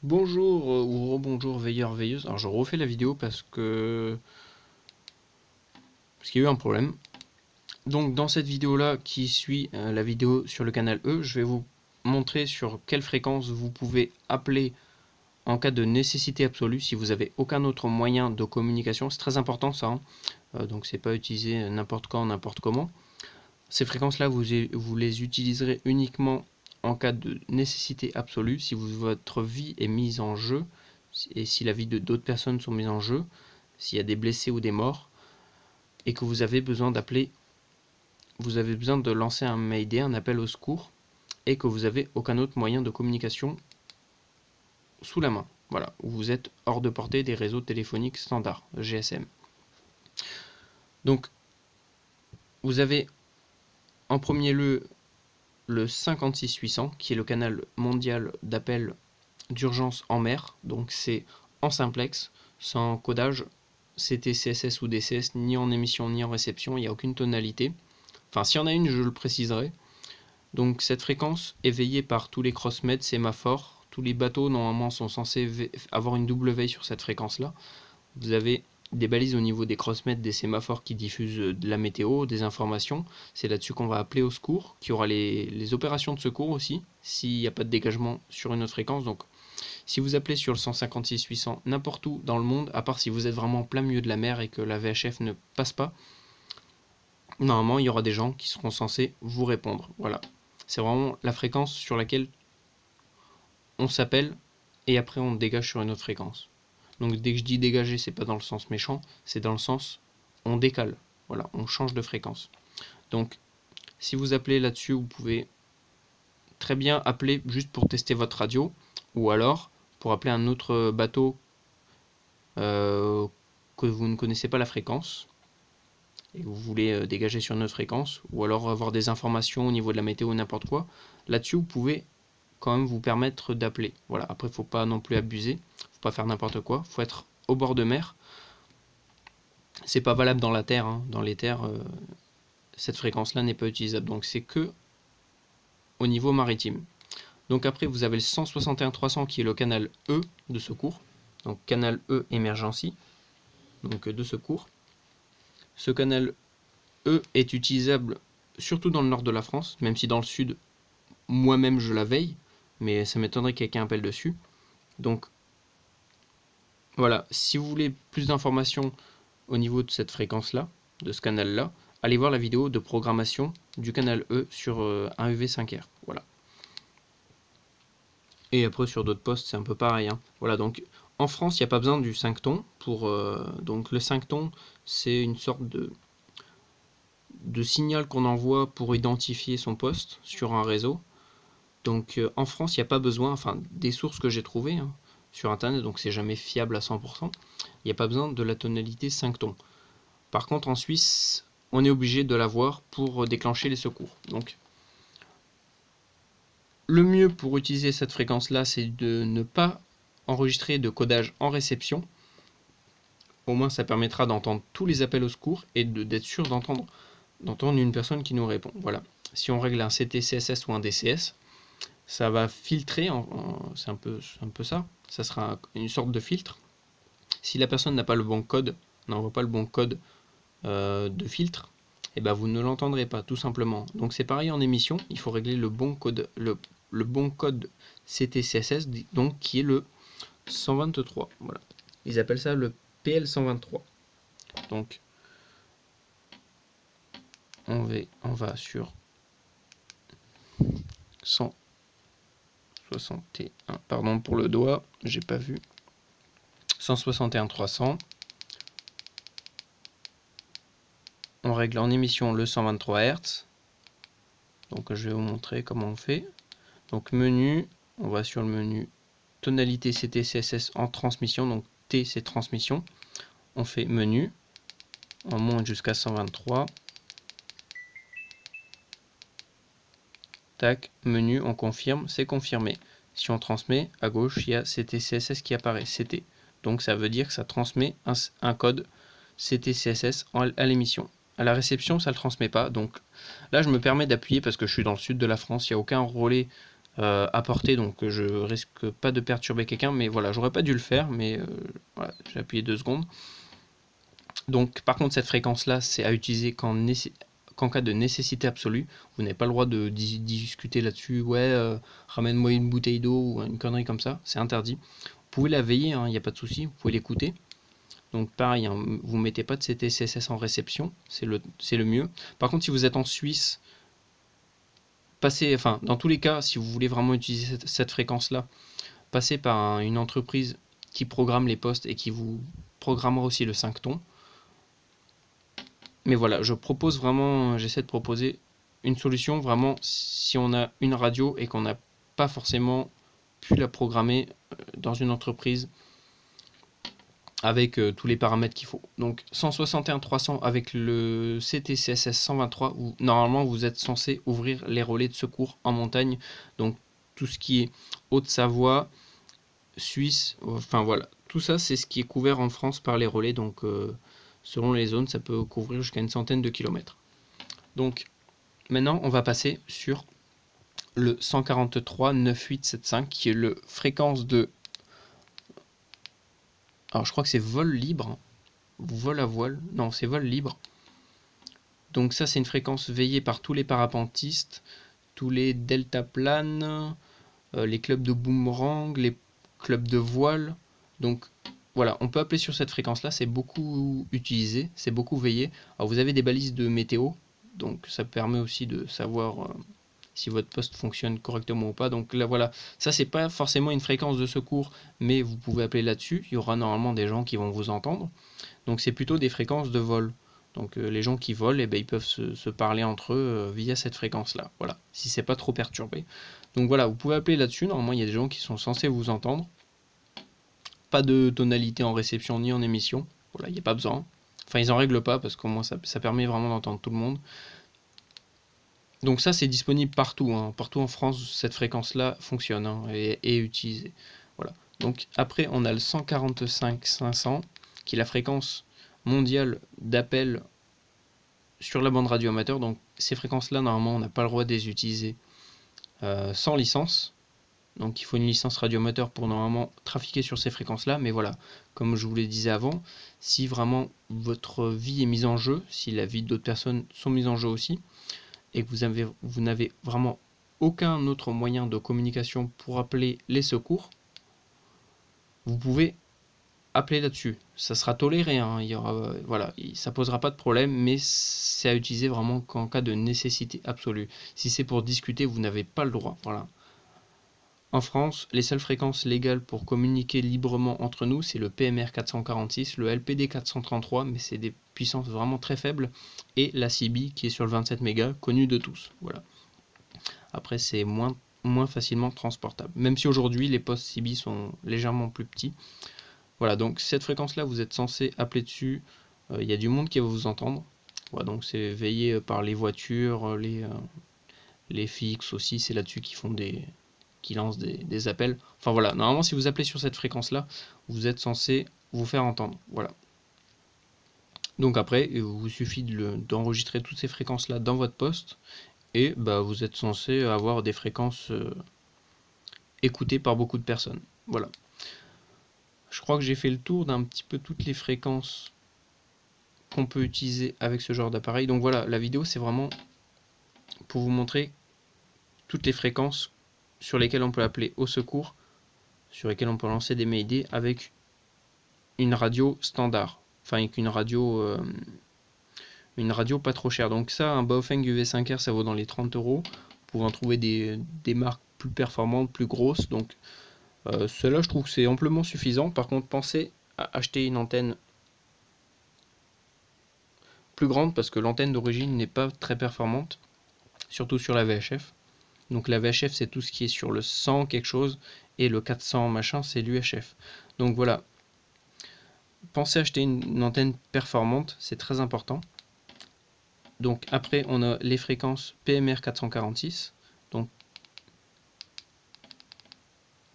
Bonjour ou rebonjour veilleur veilleuse. Alors je refais la vidéo parce qu'il y a eu un problème. Donc dans cette vidéo là qui suit la vidéo sur le canal E, je vais vous montrer sur quelle fréquence vous pouvez appeler en cas de nécessité absolue si vous n'avez aucun autre moyen de communication. C'est très important ça, hein. Donc c'est pas utilisé n'importe quand, n'importe comment. Ces fréquences là vous les utiliserez uniquement en cas de nécessité absolue, si votre vie est mise en jeu et si la vie de d'autres personnes sont mises en jeu, s'il y a des blessés ou des morts, et que vous avez besoin d'appeler, vous avez besoin de lancer un Mayday, un appel au secours, et que vous avez aucun autre moyen de communication sous la main. Voilà, où vous êtes hors de portée des réseaux téléphoniques standards, GSM. Donc, vous avez en premier lieu le 56800, qui est le canal mondial d'appel d'urgence en mer. Donc c'est en simplex, sans codage CT, CSS ou DCS, ni en émission ni en réception, il n'y a aucune tonalité. Enfin, s'il y en a une, je le préciserai. Donc cette fréquence est veillée par tous les crossmeds, sémaphores. Tous les bateaux normalement sont censés avoir une double veille sur cette fréquence-là. Vous avez des balises au niveau des crossmeds, des sémaphores qui diffusent de la météo, des informations. C'est là-dessus qu'on va appeler au secours, qui aura les opérations de secours aussi, s'il n'y a pas de dégagement sur une autre fréquence. Donc si vous appelez sur le 156-800 n'importe où dans le monde, à part si vous êtes vraiment en plein milieu de la mer et que la VHF ne passe pas, normalement il y aura des gens qui seront censés vous répondre. Voilà. C'est vraiment la fréquence sur laquelle on s'appelle et après on dégage sur une autre fréquence. Donc dès que je dis dégager, c'est pas dans le sens méchant, c'est dans le sens on décale. Voilà, on change de fréquence. Donc si vous appelez là-dessus, vous pouvez très bien appeler juste pour tester votre radio, ou alors pour appeler un autre bateau que vous ne connaissez pas la fréquence et que vous voulez dégager sur une autre fréquence, ou alors avoir des informations au niveau de la météo ou n'importe quoi. Là-dessus, vous pouvez quand même vous permettre d'appeler. Voilà. Après, il ne faut pas non plus abuser, faut pas faire n'importe quoi, faut être au bord de mer. C'est pas valable dans la terre, hein. Dans les terres, cette fréquence-là n'est pas utilisable. Donc c'est que au niveau maritime. Donc après, vous avez le 161-300 qui est le canal E de secours. Donc canal E emergency, donc de secours. Ce canal E est utilisable surtout dans le nord de la France, même si dans le sud, moi-même je la veille, mais ça m'étonnerait que quelqu'un appelle dessus. Donc voilà, si vous voulez plus d'informations au niveau de cette fréquence-là, de ce canal-là, allez voir la vidéo de programmation du canal E sur un UV5R. Voilà. Et après sur d'autres postes, c'est un peu pareil, hein. Voilà, donc en France, il n'y a pas besoin du 5 tons. Donc le 5 tons, c'est une sorte de signal qu'on envoie pour identifier son poste sur un réseau. Donc en France, il n'y a pas besoin, enfin des sources que j'ai trouvées, hein, sur internet, donc c'est jamais fiable à 100%, il n'y a pas besoin de la tonalité 5 tons. Par contre en Suisse, on est obligé de l'avoir pour déclencher les secours. Donc le mieux pour utiliser cette fréquence-là, c'est de ne pas enregistrer de codage en réception. Au moins ça permettra d'entendre tous les appels au secours et d'être sûr d'entendre une personne qui nous répond. Voilà. Si on règle un CT, CSS ou un DCS, ça va filtrer, c'est un peu ça, ça sera une sorte de filtre. Si la personne n'a pas le bon code, n'envoie pas le bon code de filtre, et ben vous ne l'entendrez pas, tout simplement. Donc c'est pareil en émission, il faut régler le bon code, le bon code CT-CSS, donc qui est le 123. Voilà. Ils appellent ça le PL123. Donc on va sur 161, pardon pour le doigt, j'ai pas vu. 161-300. On règle en émission le 123 Hz. Donc je vais vous montrer comment on fait. Donc menu, on va sur le menu tonalité CT CSS en transmission. Donc T c'est transmission. On fait menu, on monte jusqu'à 123. Tac, menu, on confirme, c'est confirmé. Si on transmet, à gauche, il y a CT CSS qui apparaît, CT. Donc ça veut dire que ça transmet un code CT CSS à l'émission. À la réception, ça ne le transmet pas. Donc là, je me permets d'appuyer parce que je suis dans le sud de la France. Il n'y a aucun relais à portée, donc je risque pas de perturber quelqu'un, mais voilà, j'aurais pas dû le faire, mais voilà, j'ai appuyé 2 secondes. Donc par contre cette fréquence là c'est à utiliser qu'en cas de nécessité absolue. Vous n'avez pas le droit de discuter là-dessus, ouais ramène-moi une bouteille d'eau ou une connerie comme ça, c'est interdit. Vous pouvez la veiller, il n'y a pas de souci, vous pouvez l'écouter. Donc pareil, hein, vous ne mettez pas de CTCSS en réception, c'est le mieux. Par contre si vous êtes en Suisse, enfin dans tous les cas, si vous voulez vraiment utiliser cette fréquence-là, passez par une entreprise qui programme les postes et qui vous programmera aussi le 5 tons. Mais voilà, j'essaie de proposer une solution vraiment si on a une radio et qu'on n'a pas forcément pu la programmer dans une entreprise avec tous les paramètres qu'il faut. Donc 161-300 avec le CTCSS 123, où normalement vous êtes censé ouvrir les relais de secours en montagne. Donc tout ce qui est Haute-Savoie, Suisse, enfin voilà, tout ça c'est ce qui est couvert en France par les relais. Donc selon les zones, ça peut couvrir jusqu'à une centaine de kilomètres. Donc maintenant on va passer sur le 143-9875 qui est le fréquence de... Alors je crois que c'est vol libre, vol à voile, non c'est vol libre. Donc ça c'est une fréquence veillée par tous les parapentistes, tous les deltaplanes, les clubs de boomerang, les clubs de voile. Donc voilà, on peut appeler sur cette fréquence là, c'est beaucoup utilisé, c'est beaucoup veillé. Alors vous avez des balises de météo, donc ça permet aussi de savoir si votre poste fonctionne correctement ou pas. Donc là voilà, ça c'est pas forcément une fréquence de secours, mais vous pouvez appeler là-dessus, il y aura normalement des gens qui vont vous entendre. Donc c'est plutôt des fréquences de vol. Donc les gens qui volent, eh ben, ils peuvent se parler entre eux via cette fréquence-là. Voilà, si c'est pas trop perturbé. Donc voilà, vous pouvez appeler là-dessus. Normalement, il y a des gens qui sont censés vous entendre. Pas de tonalité en réception ni en émission. Voilà, il n'y a pas besoin. Enfin, ils en règlent pas parce qu'au moins ça permet vraiment d'entendre tout le monde. Donc ça, c'est disponible partout. Hein. Partout en France, cette fréquence-là fonctionne et est utilisée. Voilà. Donc après, on a le 145-500 qui est la fréquence mondiale d'appel sur la bande radio amateur. Donc ces fréquences-là, normalement, on n'a pas le droit de les utiliser sans licence. Donc il faut une licence radioamateur pour normalement trafiquer sur ces fréquences-là. Mais voilà, comme je vous le disais avant, si vraiment votre vie est mise en jeu, si la vie d'autres personnes sont mises en jeu aussi, et que vous n'avez vraiment aucun autre moyen de communication pour appeler les secours, vous pouvez appeler là-dessus. Ça sera toléré, hein. Il y aura, voilà, ça posera pas de problème, mais c'est à utiliser vraiment qu'en cas de nécessité absolue. Si c'est pour discuter, vous n'avez pas le droit. Voilà. En France, les seules fréquences légales pour communiquer librement entre nous, c'est le PMR 446, le LPD 433, mais c'est des puissances vraiment très faibles, et la CB qui est sur le 27 mégas, connue de tous. Voilà. Après, c'est moins facilement transportable. Même si aujourd'hui, les postes CB sont légèrement plus petits. Voilà, donc cette fréquence-là, vous êtes censé appeler dessus. Il y a du monde qui va vous entendre. Voilà, donc c'est veillé par les voitures, les fixes aussi, c'est là-dessus qui lancent des appels. Enfin voilà, normalement, si vous appelez sur cette fréquence-là, vous êtes censé vous faire entendre. Voilà. Donc après, il vous suffit d'enregistrer toutes ces fréquences-là dans votre poste et bah, vous êtes censé avoir des fréquences écoutées par beaucoup de personnes. Voilà. Je crois que j'ai fait le tour d'un petit peu toutes les fréquences qu'on peut utiliser avec ce genre d'appareil. Donc voilà, la vidéo c'est vraiment pour vous montrer toutes les fréquences sur lesquelles on peut appeler au secours, sur lesquelles on peut lancer des mayday avec une radio standard, enfin avec une radio pas trop chère. Donc ça, un Baofeng UV5R, ça vaut dans les 30 euros. Vous pouvez en trouver des marques plus performantes, plus grosses. Donc celle-là, je trouve que c'est amplement suffisant. Par contre, pensez à acheter une antenne plus grande parce que l'antenne d'origine n'est pas très performante, surtout sur la VHF. Donc la VHF, c'est tout ce qui est sur le 100 quelque chose et le 400 machin, c'est l'UHF. Donc voilà, pensez à acheter une antenne performante, c'est très important. Donc après, on a les fréquences PMR 446.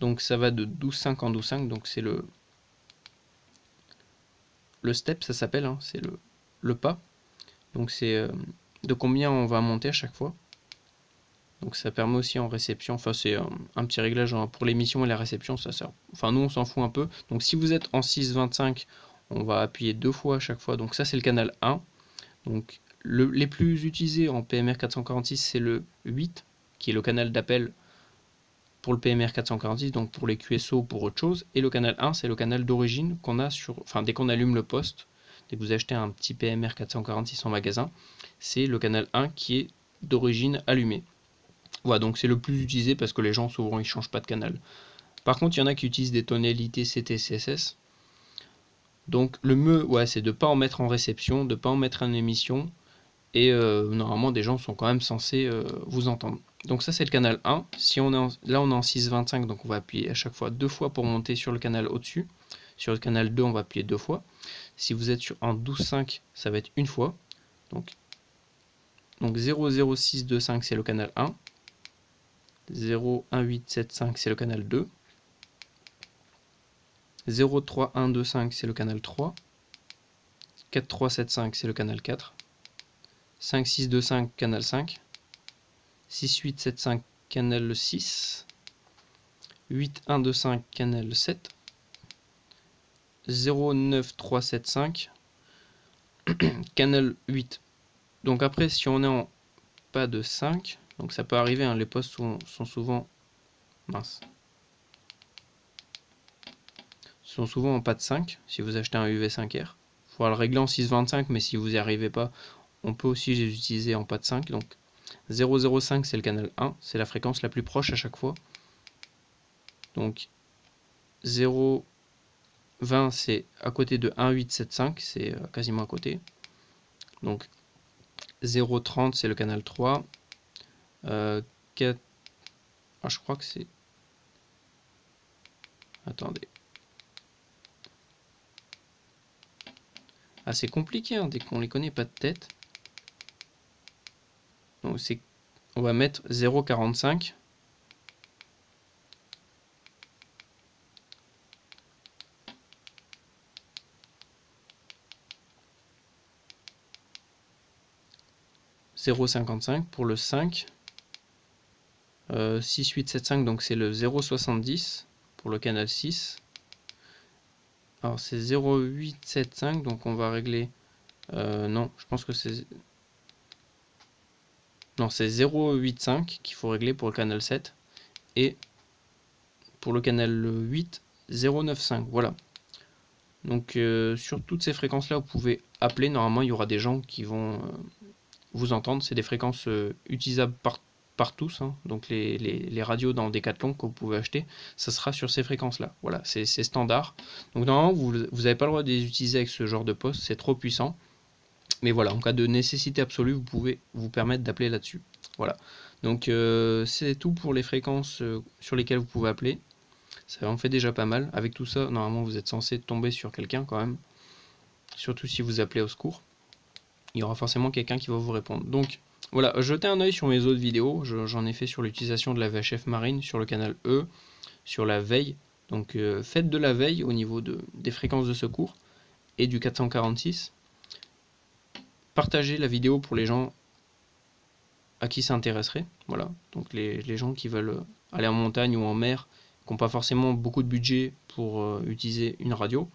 Donc ça va de 12.5 en 12.5, donc c'est le step, ça s'appelle, hein, c'est le pas. Donc c'est de combien on va monter à chaque fois. Donc ça permet aussi en réception, enfin c'est un petit réglage pour l'émission et la réception, ça sert. Enfin nous on s'en fout un peu. Donc si vous êtes en 6.25, on va appuyer 2 fois à chaque fois. Donc ça c'est le canal 1. Donc les plus utilisés en PMR 446 c'est le 8, qui est le canal d'appel pour le PMR 446, donc pour les QSO ou pour autre chose. Et le canal 1 c'est le canal d'origine qu'on a sur, enfin dès qu'on allume le poste, dès que vous achetez un petit PMR 446 en magasin, c'est le canal 1 qui est d'origine allumé. Voilà, donc c'est le plus utilisé parce que les gens souvent ils changent pas de canal. Par contre, il y en a qui utilisent des tonalités CT-CSS. Donc le mieux, ouais, c'est de ne pas en mettre en réception, de ne pas en mettre en émission. Et normalement, des gens sont quand même censés vous entendre. Donc ça, c'est le canal 1. Si on est là, on est en 6.25, donc on va appuyer à chaque fois 2 fois pour monter sur le canal au-dessus. Sur le canal 2, on va appuyer 2 fois. Si vous êtes en 12.5, ça va être une fois. Donc 00625, c'est le canal 1. 01875 c'est le canal 2, 03125 c'est le canal 3, 4375 c'est le canal 4, 5625 canal 5, 6875 canal 6, 8125 canal 7, 09375 canal 8. Donc après si on est en pas de 5, donc ça peut arriver, hein, les postes sont souvent sont souvent en pas de 5 si vous achetez un UV5R. Il faudra le régler en 6.25, mais si vous n'y arrivez pas, on peut aussi les utiliser en pas de 5. Donc 005 c'est le canal 1, c'est la fréquence la plus proche à chaque fois. Donc 020 c'est à côté de 1875, c'est quasiment à côté. Donc 030 c'est le canal 3. 4... Ah, je crois que c'est... Attendez. Ah, c'est compliqué, hein, dès qu'on les connaît pas de tête. Donc c'est... On va mettre 0,45. pour le 5. 6875, donc c'est le 0,70 pour le canal 6. Alors c'est 0,875, donc on va régler... non, je pense que c'est... Non, c'est 0,85 qu'il faut régler pour le canal 7. Et pour le canal 8, 0,95. Voilà. Donc sur toutes ces fréquences-là, vous pouvez appeler. Normalement, il y aura des gens qui vont vous entendre. C'est des fréquences utilisables par tous. Hein. Donc les radios dans Decathlon que vous pouvez acheter, ça sera sur ces fréquences-là. Voilà, c'est standard. Donc normalement, vous n'avez pas le droit de les utiliser avec ce genre de poste. C'est trop puissant. Mais voilà, en cas de nécessité absolue, vous pouvez vous permettre d'appeler là-dessus. Voilà. Donc c'est tout pour les fréquences sur lesquelles vous pouvez appeler. Ça en fait déjà pas mal. Avec tout ça, normalement, vous êtes censé tomber sur quelqu'un quand même. Surtout si vous appelez au secours. Il y aura forcément quelqu'un qui va vous répondre. Donc voilà, jetez un oeil sur mes autres vidéos. J'en ai fait sur l'utilisation de la VHF marine, sur le canal E, sur la veille. Donc faites de la veille au niveau des fréquences de secours et du 446. Partagez la vidéo pour les gens à qui ça intéresserait. Voilà, donc les gens qui veulent aller en montagne ou en mer, qui n'ont pas forcément beaucoup de budget pour utiliser une radio.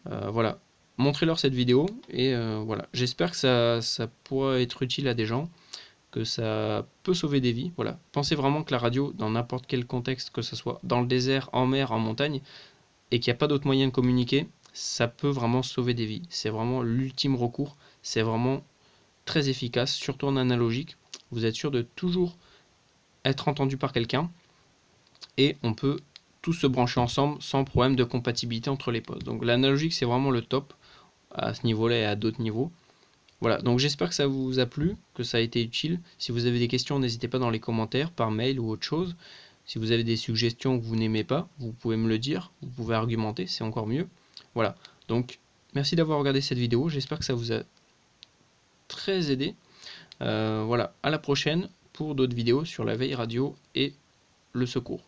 Voilà, montrez-leur cette vidéo et voilà, j'espère que ça pourra être utile à des gens, que ça peut sauver des vies. Voilà, pensez vraiment que la radio, dans n'importe quel contexte, que ce soit dans le désert, en mer, en montagne, et qu'il n'y a pas d'autre moyen de communiquer, ça peut vraiment sauver des vies. C'est vraiment l'ultime recours, c'est vraiment très efficace, surtout en analogique. Vous êtes sûr de toujours être entendu par quelqu'un et on peut tous se brancher ensemble sans problème de compatibilité entre les postes. Donc l'analogique c'est vraiment le top à ce niveau-là et à d'autres niveaux. Voilà, donc j'espère que ça vous a plu, que ça a été utile. Si vous avez des questions, n'hésitez pas dans les commentaires, par mail ou autre chose. Si vous avez des suggestions que vous n'aimez pas, vous pouvez me le dire, vous pouvez argumenter, c'est encore mieux. Voilà, donc merci d'avoir regardé cette vidéo, j'espère que ça vous a très aidé. Voilà, à la prochaine pour d'autres vidéos sur la veille radio et le secours.